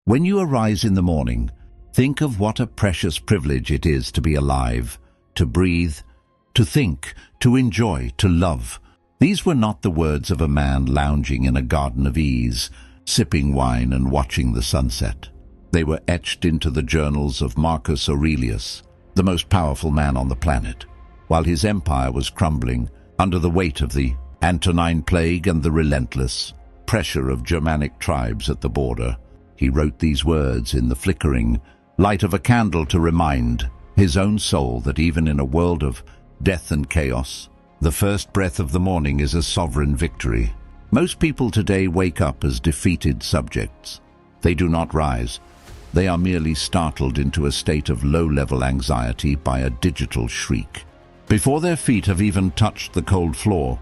When you arise in the morning, think of what a precious privilege it is to be alive, to breathe, to think, to enjoy, to love. These were not the words of a man lounging in a garden of ease, sipping wine and watching the sunset. They were etched into the journals of Marcus Aurelius, the most powerful man on the planet. While his empire was crumbling under the weight of the Antonine Plague and the relentless pressure of Germanic tribes at the border, he wrote these words in the flickering light of a candle to remind his own soul that even in a world of death and chaos, the first breath of the morning is a sovereign victory. Most people today wake up as defeated subjects. They do not rise. They are merely startled into a state of low-level anxiety by a digital shriek. Before their feet have even touched the cold floor,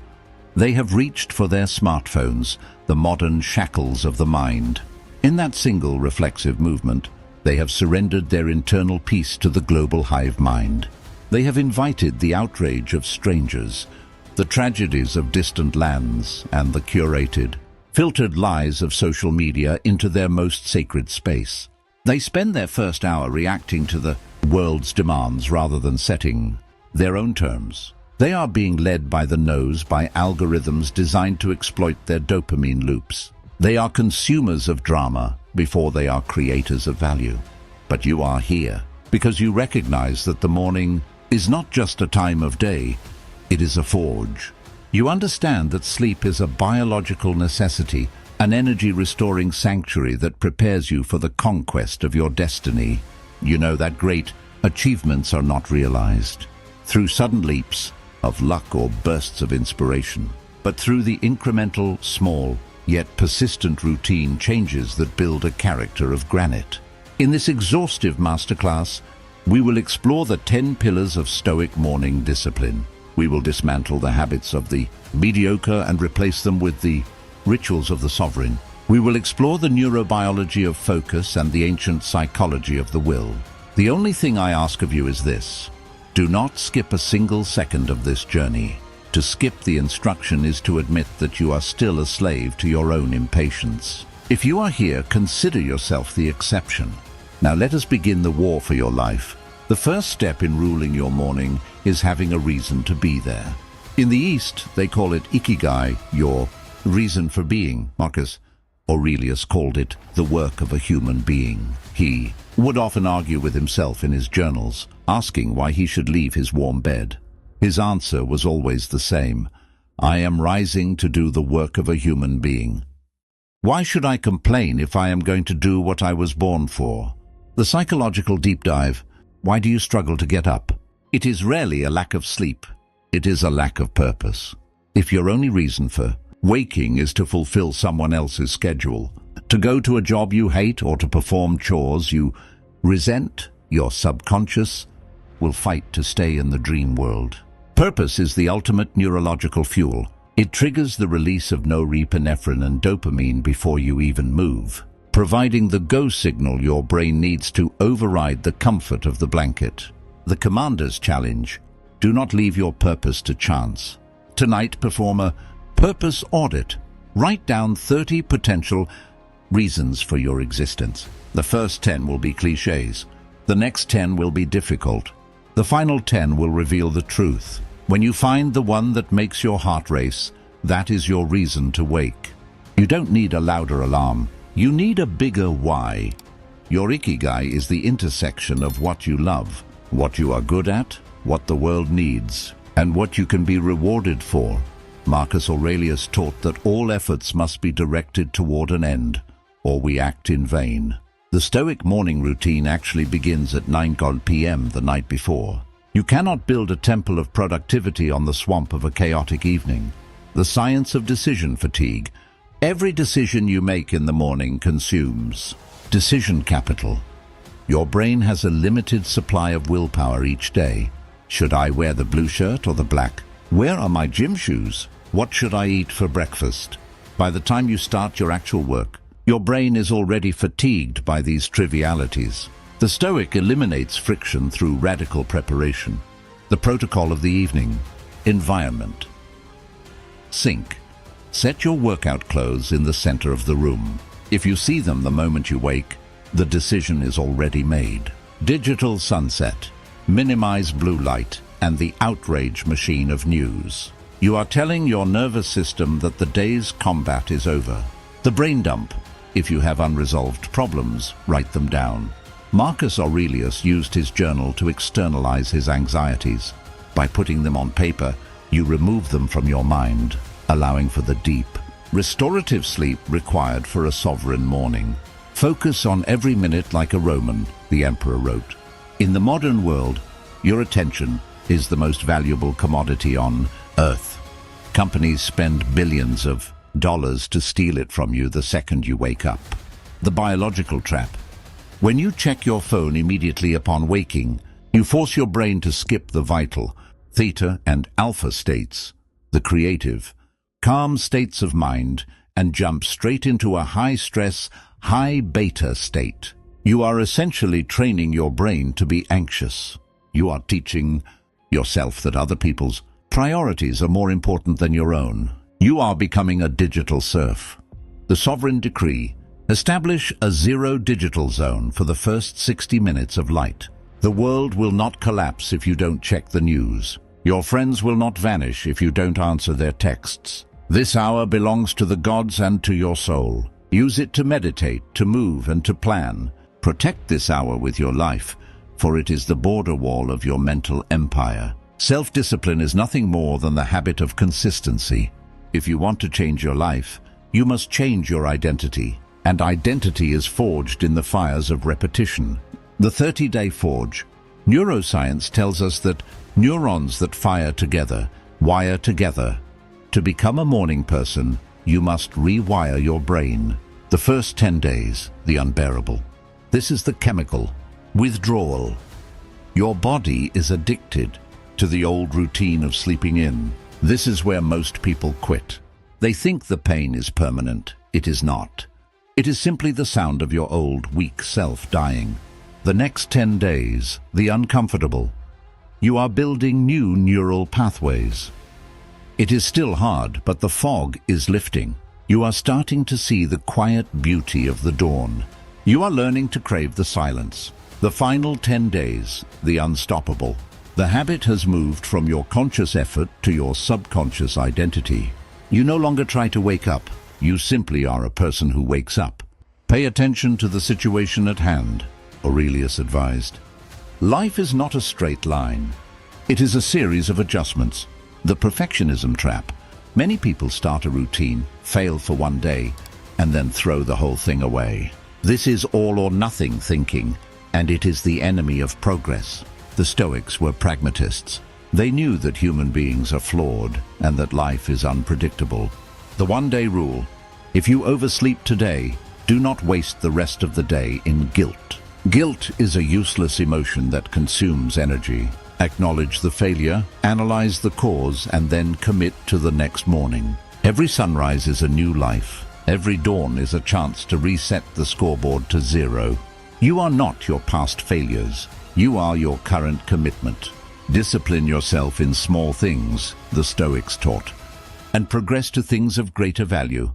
they have reached for their smartphones, the modern shackles of the mind. In that single reflexive movement, they have surrendered their internal peace to the global hive mind. They have invited the outrage of strangers, the tragedies of distant lands, and the curated, filtered lies of social media into their most sacred space. They spend their first hour reacting to the world's demands rather than setting their own terms. They are being led by the nose by algorithms designed to exploit their dopamine loops. They are consumers of drama before they are creators of value. But you are here because you recognize that the morning is not just a time of day, it is a forge. You understand that sleep is a biological necessity, an energy-restoring sanctuary that prepares you for the conquest of your destiny. You know that great achievements are not realized through sudden leaps of luck or bursts of inspiration, but through the incremental, small, yet persistent routine changes that build a character of granite. In this exhaustive masterclass, we will explore the 10 pillars of Stoic morning discipline. We will dismantle the habits of the mediocre and replace them with the rituals of the sovereign. We will explore the neurobiology of focus and the ancient psychology of the will. The only thing I ask of you is this: do not skip a single second of this journey. To skip the instruction is to admit that you are still a slave to your own impatience. If you are here, consider yourself the exception. Now let us begin the war for your life. The first step in ruling your morning is having a reason to be there. In the East, they call it ikigai, your reason for being. Marcus Aurelius called it the work of a human being. He would often argue with himself in his journals, asking why he should leave his warm bed. His answer was always the same: I am rising to do the work of a human being. Why should I complain if I am going to do what I was born for? The psychological deep dive. Why do you struggle to get up? It is rarely a lack of sleep. It is a lack of purpose. If your only reason for waking is to fulfill someone else's schedule, to go to a job you hate or to perform chores you resent, your subconscious will fight to stay in the dream world. Purpose is the ultimate neurological fuel. It triggers the release of norepinephrine and dopamine before you even move, providing the go signal your brain needs to override the comfort of the blanket. The commander's challenge: do not leave your purpose to chance. Tonight, perform a purpose audit. Write down 30 potential reasons for your existence. The first 10 will be cliches. The next 10 will be difficult. The final 10 will reveal the truth. When you find the one that makes your heart race, that is your reason to wake. You don't need a louder alarm. You need a bigger why. Your ikigai is the intersection of what you love, what you are good at, what the world needs, and what you can be rewarded for. Marcus Aurelius taught that all efforts must be directed toward an end, or we act in vain. The Stoic morning routine actually begins at 9 p.m. the night before. You cannot build a temple of productivity on the swamp of a chaotic evening. The science of decision fatigue. Every decision you make in the morning consumes decision capital. Your brain has a limited supply of willpower each day. Should I wear the blue shirt or the black? Where are my gym shoes? What should I eat for breakfast? By the time you start your actual work, your brain is already fatigued by these trivialities. The Stoic eliminates friction through radical preparation. The protocol of the evening. Environment. Sync. Set your workout clothes in the center of the room. If you see them the moment you wake, the decision is already made. Digital sunset, minimize blue light, and the outrage machine of news. You are telling your nervous system that the day's combat is over. The brain dump. If you have unresolved problems, write them down. Marcus Aurelius used his journal to externalize his anxieties. By putting them on paper, you remove them from your mind, allowing for the deep, restorative sleep required for a sovereign morning. Focus on every minute like a Roman, the emperor wrote. In the modern world, your attention is the most valuable commodity on Earth. Companies spend billions of dollars to steal it from you the second you wake up. The biological trap. When you check your phone immediately upon waking, you force your brain to skip the vital, theta and alpha states, the creative, calm states of mind, and jump straight into a high-stress, high-beta state. You are essentially training your brain to be anxious. You are teaching yourself that other people's priorities are more important than your own. You are becoming a digital serf. The sovereign decree: establish a zero digital zone for the first 60 minutes of light. The world will not collapse if you don't check the news. Your friends will not vanish if you don't answer their texts. This hour belongs to the gods and to your soul. Use it to meditate, to move, and to plan. Protect this hour with your life, for it is the border wall of your mental empire. Self-discipline is nothing more than the habit of consistency. If you want to change your life, you must change your identity. And identity is forged in the fires of repetition. The 30-day forge. Neuroscience tells us that neurons that fire together, wire together. To become a morning person, you must rewire your brain. The first 10 days, the unbearable. This is the chemical withdrawal. Your body is addicted to the old routine of sleeping in. This is where most people quit. They think the pain is permanent. It is not. It is simply the sound of your old, weak self dying. The next 10 days, the uncomfortable. You are building new neural pathways. It is still hard, but the fog is lifting. You are starting to see the quiet beauty of the dawn. You are learning to crave the silence. The final 10 days, the unstoppable. The habit has moved from your conscious effort to your subconscious identity. You no longer try to wake up. You simply are a person who wakes up. Pay attention to the situation at hand, Aurelius advised. Life is not a straight line. It is a series of adjustments. The perfectionism trap. Many people start a routine, fail for one day, and then throw the whole thing away. This is all or nothing thinking, and it is the enemy of progress. The Stoics were pragmatists. They knew that human beings are flawed and that life is unpredictable. The one-day rule: if you oversleep today, do not waste the rest of the day in guilt. Guilt is a useless emotion that consumes energy. Acknowledge the failure, analyze the cause, and then commit to the next morning. Every sunrise is a new life. Every dawn is a chance to reset the scoreboard to zero. You are not your past failures. You are your current commitment. Discipline yourself in small things, the Stoics taught, and progress to things of greater value.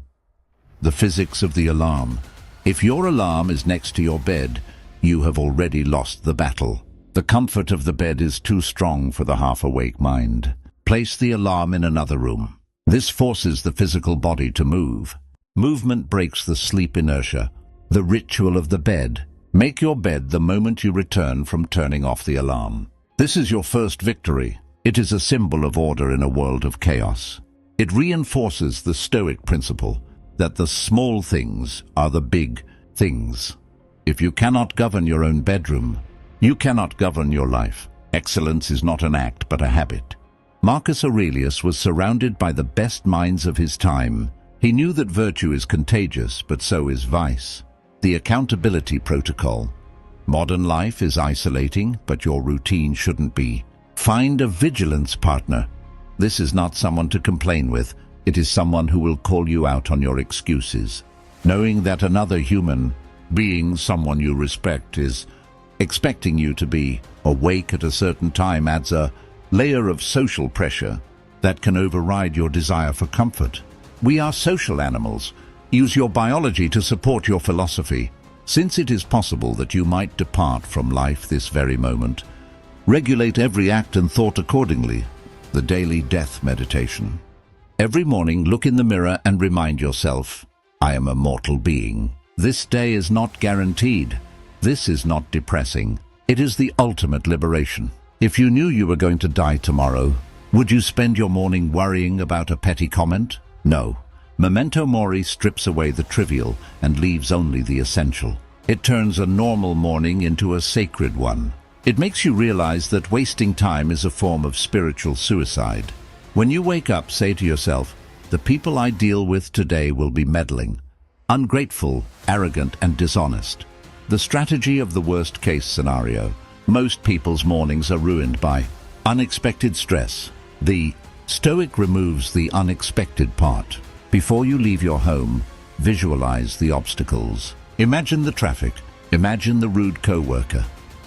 The physics of the alarm. If your alarm is next to your bed, you have already lost the battle. The comfort of the bed is too strong for the half-awake mind. Place the alarm in another room. This forces the physical body to move. Movement breaks the sleep inertia. The ritual of the bed. Make your bed the moment you return from turning off the alarm. This is your first victory. It is a symbol of order in a world of chaos. It reinforces the Stoic principle that the small things are the big things. If you cannot govern your own bedroom, you cannot govern your life. Excellence is not an act but a habit. Marcus Aurelius was surrounded by the best minds of his time. He knew that virtue is contagious, but so is vice. The accountability protocol. Modern life is isolating, but your routine shouldn't be. Find a vigilance partner. This is not someone to complain with. It is someone who will call you out on your excuses. Knowing that another human being, someone you respect, is expecting you to be awake at a certain time adds a layer of social pressure that can override your desire for comfort. We are social animals. Use your biology to support your philosophy. Since it is possible that you might depart from life this very moment, regulate every act and thought accordingly. The daily death meditation. Every morning, look in the mirror and remind yourself, I am a mortal being. This day is not guaranteed. This is not depressing. It is the ultimate liberation. If you knew you were going to die tomorrow, would you spend your morning worrying about a petty comment? No. Memento mori strips away the trivial and leaves only the essential. It turns a normal morning into a sacred one. It makes you realize that wasting time is a form of spiritual suicide. When you wake up, say to yourself, the people I deal with today will be meddling, ungrateful, arrogant, and dishonest. The strategy of the worst-case scenario. Most people's mornings are ruined by unexpected stress. The Stoic removes the unexpected part. Before you leave your home, visualize the obstacles. Imagine the traffic. Imagine the rude co-worker.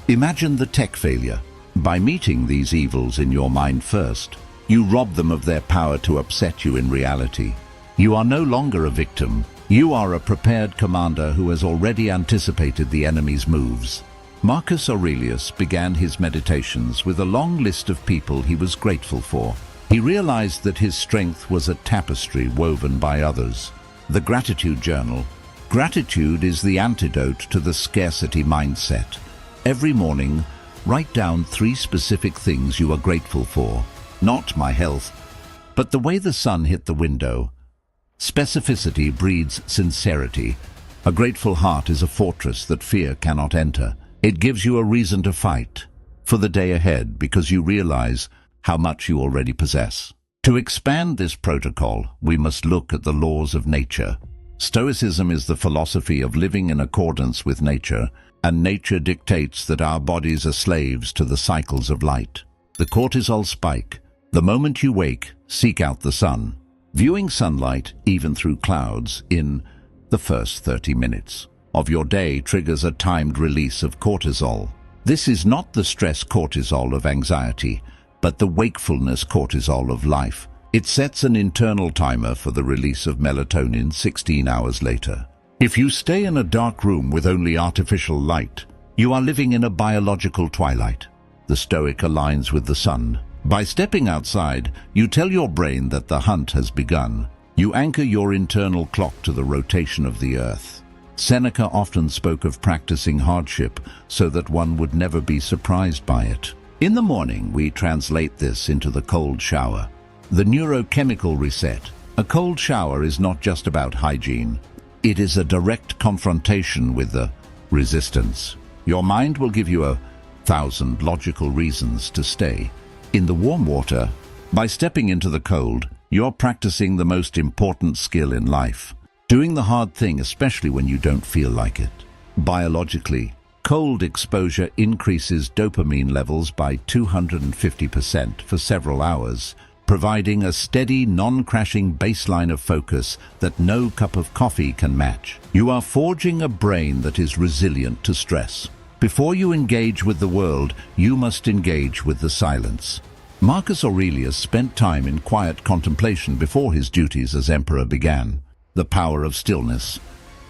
Imagine the tech failure. By meeting these evils in your mind first, you rob them of their power to upset you in reality. You are no longer a victim. You are a prepared commander who has already anticipated the enemy's moves. Marcus Aurelius began his meditations with a long list of people he was grateful for. He realized that his strength was a tapestry woven by others. The Gratitude Journal. Gratitude is the antidote to the scarcity mindset. Every morning, write down 3 specific things you are grateful for. Not my health, but the way the sun hit the window. Specificity breeds sincerity. A grateful heart is a fortress that fear cannot enter. It gives you a reason to fight for the day ahead because you realize how much you already possess. To expand this protocol, we must look at the laws of nature. Stoicism is the philosophy of living in accordance with nature, and nature dictates that our bodies are slaves to the cycles of light. The cortisol spike. The moment you wake, seek out the sun. Viewing sunlight, even through clouds, in the first 30 minutes of your day triggers a timed release of cortisol. This is not the stress cortisol of anxiety, but the wakefulness cortisol of life. It sets an internal timer for the release of melatonin 16 hours later. If you stay in a dark room with only artificial light, you are living in a biological twilight. The Stoic aligns with the sun. By stepping outside, you tell your brain that the hunt has begun. You anchor your internal clock to the rotation of the earth. Seneca often spoke of practicing hardship so that one would never be surprised by it. In the morning, we translate this into the cold shower. The Neuro-Chemical Reset. A cold shower is not just about hygiene. It is a direct confrontation with the resistance. Your mind will give you 1,000 logical reasons to stay. In the warm water, by stepping into the cold, you're practicing the most important skill in life. Doing the hard thing, especially when you don't feel like it. Biologically, cold exposure increases dopamine levels by 250% for several hours, providing a steady, non-crashing baseline of focus that no cup of coffee can match. You are forging a brain that is resilient to stress. Before you engage with the world, you must engage with the silence. Marcus Aurelius spent time in quiet contemplation before his duties as emperor began. The power of stillness.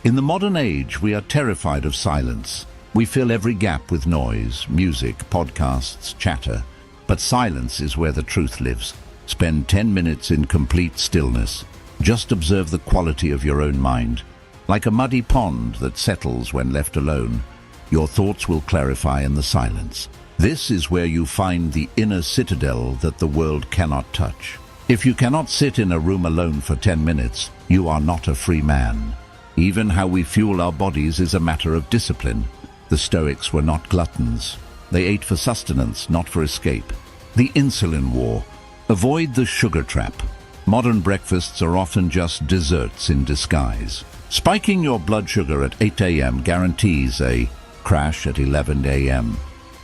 In the modern age, we are terrified of silence. We fill every gap with noise, music, podcasts, chatter. But silence is where the truth lives. Spend 10 minutes in complete stillness. Just observe the quality of your own mind. Like a muddy pond that settles when left alone, your thoughts will clarify in the silence. This is where you find the inner citadel that the world cannot touch. If you cannot sit in a room alone for 10 minutes, you are not a free man. Even how we fuel our bodies is a matter of discipline. The Stoics were not gluttons. They ate for sustenance, not for escape. The insulin war. Avoid the sugar trap. Modern breakfasts are often just desserts in disguise. Spiking your blood sugar at 8 a.m. guarantees a crash at 11 a.m.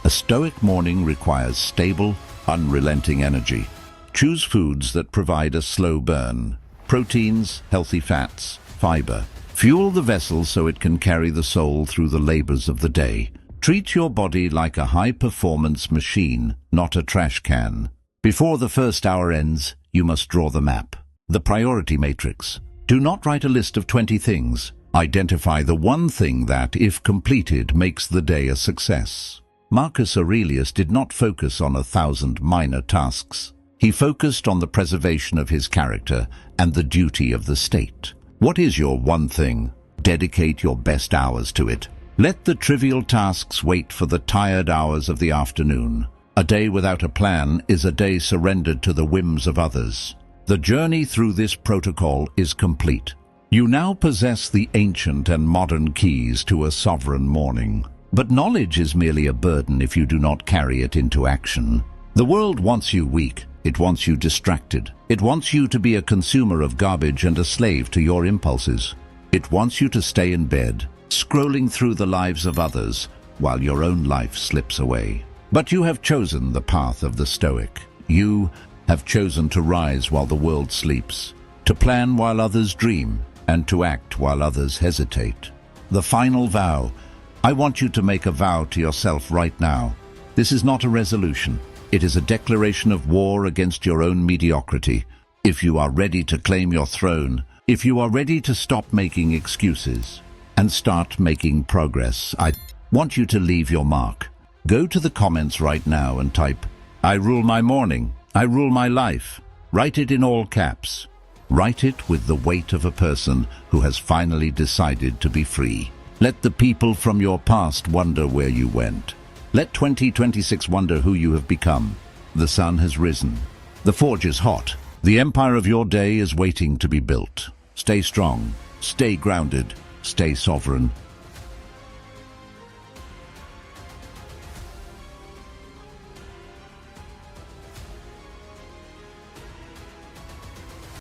A Stoic morning requires stable, unrelenting energy. Choose foods that provide a slow burn. Proteins, healthy fats, fiber. Fuel the vessel so it can carry the soul through the labors of the day. Treat your body like a high-performance machine, not a trash can. Before the first hour ends, you must draw the map. The priority matrix. Do not write a list of 20 things. Identify the one thing that, if completed, makes the day a success. Marcus Aurelius did not focus on 1,000 minor tasks. He focused on the preservation of his character and the duty of the state. What is your one thing? Dedicate your best hours to it. Let the trivial tasks wait for the tired hours of the afternoon. A day without a plan is a day surrendered to the whims of others. The journey through this protocol is complete. You now possess the ancient and modern keys to a sovereign morning. But knowledge is merely a burden if you do not carry it into action. The world wants you weak. It wants you distracted. It wants you to be a consumer of garbage and a slave to your impulses. It wants you to stay in bed, scrolling through the lives of others while your own life slips away. But you have chosen the path of the Stoic. You have chosen to rise while the world sleeps, to plan while others dream, and to act while others hesitate. The final vow. I want you to make a vow to yourself right now. This is not a resolution. It is a declaration of war against your own mediocrity. If you are ready to claim your throne, if you are ready to stop making excuses and start making progress, I want you to leave your mark. Go to the comments right now and type, "I rule my morning. I rule my life." Write it in all caps. Write it with the weight of a person who has finally decided to be free. Let the people from your past wonder where you went. Let 2026 wonder who you have become. The sun has risen. The forge is hot. The empire of your day is waiting to be built. Stay strong. Stay grounded. Stay sovereign.